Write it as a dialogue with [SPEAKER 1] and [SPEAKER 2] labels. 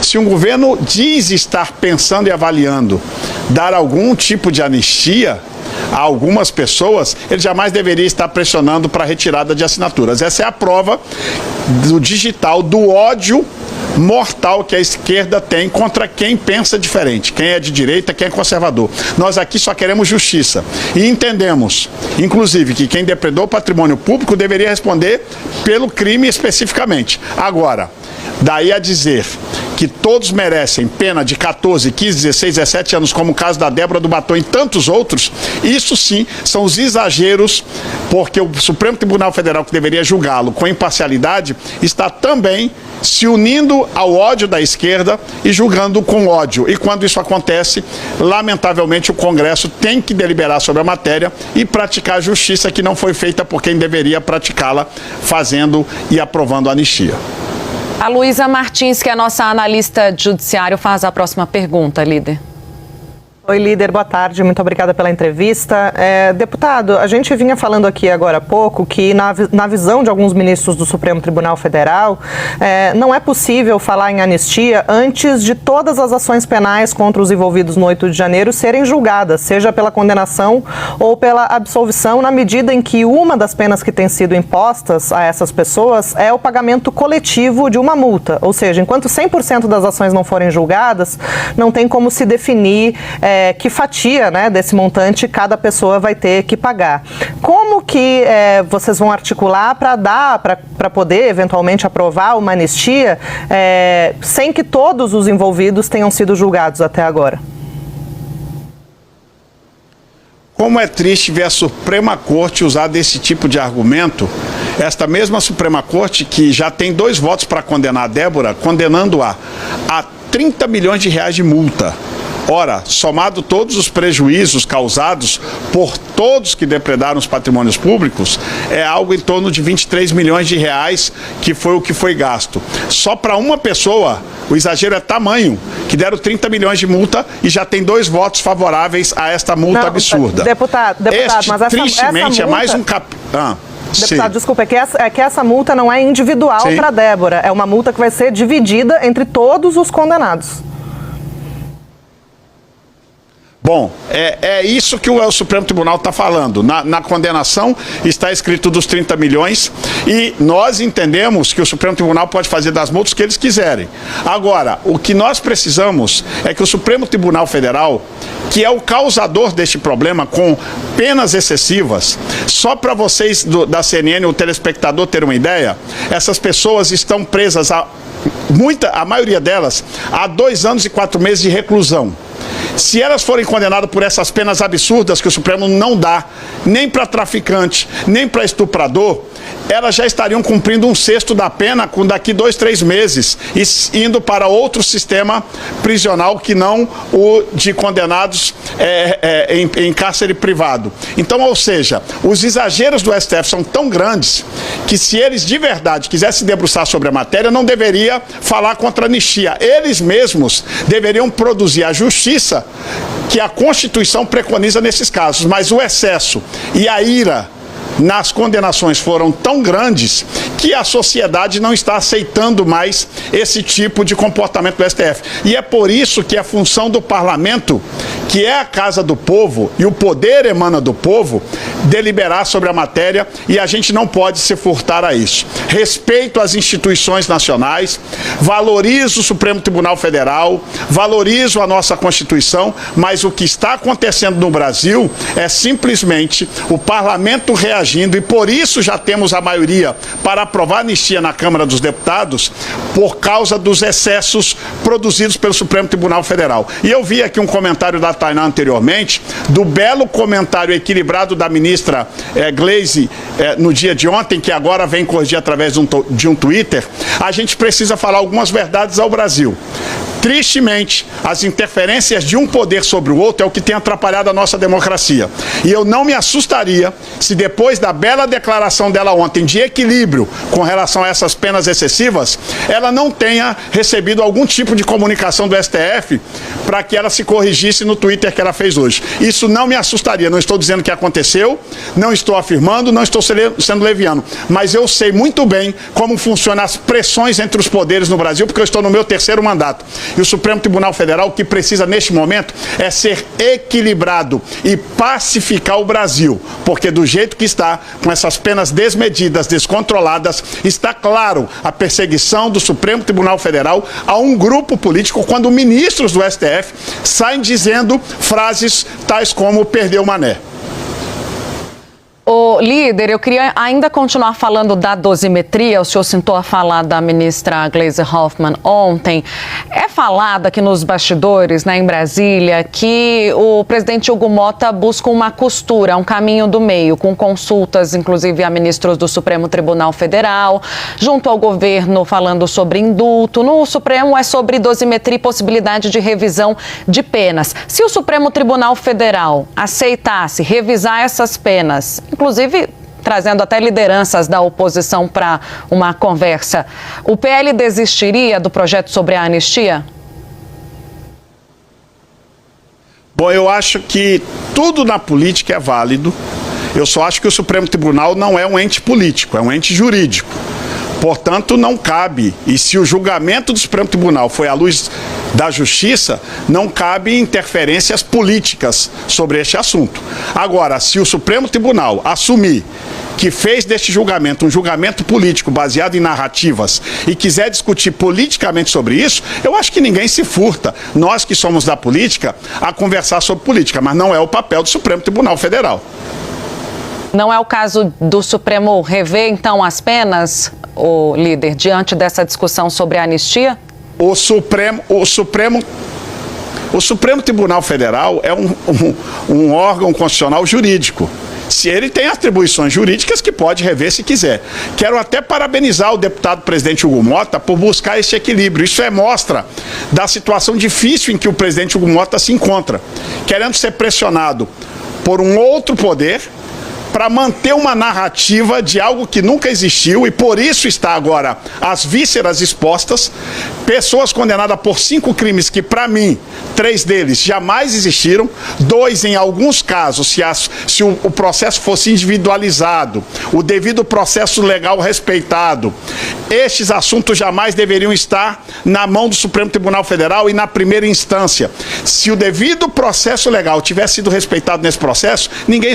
[SPEAKER 1] Se um governo diz estar pensando e avaliando dar algum tipo de anistia a algumas pessoas, ele jamais deveria estar pressionando para a retirada de assinaturas. Essa é a prova do digital, do ódio mortal que a esquerda tem contra quem pensa diferente, quem é de direita, quem é conservador. Nós aqui só queremos justiça e entendemos, inclusive, que quem depredou o patrimônio público deveria responder pelo crime especificamente. Agora, daí a dizer que todos merecem pena de 14, 15, 16, 17 anos, como o caso da Débora do Batom e tantos outros, isso sim são os exageros, porque o Supremo Tribunal Federal, que deveria julgá-lo com imparcialidade, está também se unindo ao ódio da esquerda e julgando com ódio. E quando isso acontece, lamentavelmente o Congresso tem que deliberar sobre a matéria e praticar a justiça que não foi feita por quem deveria praticá-la, fazendo e aprovando a anistia.
[SPEAKER 2] A Luísa Martins, que é a nossa analista de judiciário, faz a próxima pergunta, líder.
[SPEAKER 3] Oi, líder, boa tarde, muito obrigada pela entrevista. Deputado, a gente vinha falando aqui agora há pouco que na visão de alguns ministros do Supremo Tribunal Federal, não é possível falar em anistia antes de todas as ações penais contra os envolvidos no 8 de janeiro serem julgadas, seja pela condenação ou pela absolvição, na medida em que uma das penas que tem sido impostas a essas pessoas é o pagamento coletivo de uma multa. Ou seja, enquanto 100% das ações não forem julgadas, não tem como se definir que fatia, né, desse montante cada pessoa vai ter que pagar. Como que vocês vão articular para poder eventualmente aprovar uma anistia sem que todos os envolvidos tenham sido julgados até agora?
[SPEAKER 1] Como é triste ver a Suprema Corte usar desse tipo de argumento, esta mesma Suprema Corte que já tem 2 votos para condenar a Débora, condenando-a a 30 milhões de reais de multa. Ora, somado todos os prejuízos causados por todos que depredaram os patrimônios públicos, é algo em torno de 23 milhões de reais que foi o que foi gasto. Só para uma pessoa, o exagero é tamanho, que deram 30 milhões de multa e já tem 2 votos favoráveis a esta multa absurda.
[SPEAKER 3] Deputado,
[SPEAKER 1] mas tristemente, é mais um
[SPEAKER 3] Deputado, desculpa, é que essa multa não é individual para Débora, é uma multa que vai ser dividida entre todos os condenados.
[SPEAKER 1] Bom, é isso que o Supremo Tribunal está falando. Na condenação está escrito dos 30 milhões e nós entendemos que o Supremo Tribunal pode fazer das multas o que eles quiserem. Agora, o que nós precisamos é que o Supremo Tribunal Federal, que é o causador deste problema, com penas excessivas, só para vocês da CNN, o telespectador ter uma ideia, essas pessoas estão presas, a maioria delas, a 2 anos e 4 meses de reclusão. Se elas forem condenadas por essas penas absurdas que o Supremo não dá, nem para traficante, nem para estuprador, elas já estariam cumprindo 1/6 da pena com daqui 2, 3 meses, e indo para outro sistema prisional que não o de condenados em cárcere privado. Então, ou seja, os exageros do STF são tão grandes que se eles de verdade quisessem se debruçar sobre a matéria, não deveria falar contra a anistia. Eles mesmos deveriam produzir a justiça que a Constituição preconiza nesses casos, mas o excesso e a ira nas condenações foram tão grandes que a sociedade não está aceitando mais esse tipo de comportamento do STF. E é por isso que a função do parlamento, que é a casa do povo e o poder emana do povo, deliberar sobre a matéria, e a gente não pode se furtar a isso. Respeito às instituições nacionais, valorizo o Supremo Tribunal Federal, valorizo a nossa Constituição, mas o que está acontecendo no Brasil é simplesmente o parlamento reagindo, e por isso já temos a maioria para aprovar a anistia na Câmara dos Deputados, por causa dos excessos produzidos pelo Supremo Tribunal Federal. E eu vi aqui um comentário da Tainá anteriormente, do belo comentário equilibrado da ministra Gleisi no dia de ontem, que agora vem corrigir através de um Twitter. A gente precisa falar algumas verdades ao Brasil. Tristemente, as interferências de um poder sobre o outro é o que tem atrapalhado a nossa democracia. E eu não me assustaria se depois da bela declaração dela ontem de equilíbrio com relação a essas penas excessivas, ela não tenha recebido algum tipo de comunicação do STF para que ela se corrigisse no Twitter que ela fez hoje. Isso não me assustaria, não estou dizendo que aconteceu, não estou afirmando, não estou sendo leviano, mas eu sei muito bem como funcionam as pressões entre os poderes no Brasil, porque eu estou no meu 3º mandato. E o Supremo Tribunal Federal, o que precisa neste momento é ser equilibrado e pacificar o Brasil, porque do jeito que está, com essas penas desmedidas, descontroladas, está claro a perseguição do Supremo Tribunal Federal a um grupo político quando ministros do STF saem dizendo frases tais como perdeu o mané.
[SPEAKER 2] Ô, líder, eu queria ainda continuar falando da dosimetria. O senhor sentou a falar da ministra Gleisi Hoffmann ontem. É falado aqui nos bastidores, né, em Brasília, que o presidente Hugo Motta busca uma costura, um caminho do meio, com consultas, inclusive, a ministros do Supremo Tribunal Federal, junto ao governo falando sobre indulto. No Supremo é sobre dosimetria e possibilidade de revisão de penas. Se o Supremo Tribunal Federal aceitasse revisar essas penas, inclusive trazendo até lideranças da oposição para uma conversa, o PL desistiria do projeto sobre a anistia?
[SPEAKER 1] Bom, eu acho que tudo na política é válido. Eu só acho que o Supremo Tribunal não é um ente político, é um ente jurídico. Portanto, não cabe, e se o julgamento do Supremo Tribunal foi à luz da justiça, não cabe interferências políticas sobre este assunto. Agora, se o Supremo Tribunal assumir que fez deste julgamento um julgamento político baseado em narrativas e quiser discutir politicamente sobre isso, eu acho que ninguém se furta, nós que somos da política, a conversar sobre política, mas não é o papel do Supremo Tribunal Federal.
[SPEAKER 2] Não é o caso do Supremo rever, então, as penas, o líder, diante dessa discussão sobre a anistia?
[SPEAKER 1] O Supremo Tribunal Federal é um órgão constitucional jurídico. Se ele tem atribuições jurídicas que pode rever se quiser. Quero até parabenizar o deputado presidente Hugo Motta por buscar esse equilíbrio. Isso é mostra da situação difícil em que o presidente Hugo Motta se encontra, querendo ser pressionado por um outro poder para manter uma narrativa de algo que nunca existiu e por isso está agora as vísceras expostas, pessoas condenadas por 5 crimes que, para mim, 3 deles jamais existiram, 2 em alguns casos, se o processo fosse individualizado, o devido processo legal respeitado, estes assuntos jamais deveriam estar na mão do Supremo Tribunal Federal e na primeira instância. Se o devido processo legal tivesse sido respeitado nesse processo, ninguém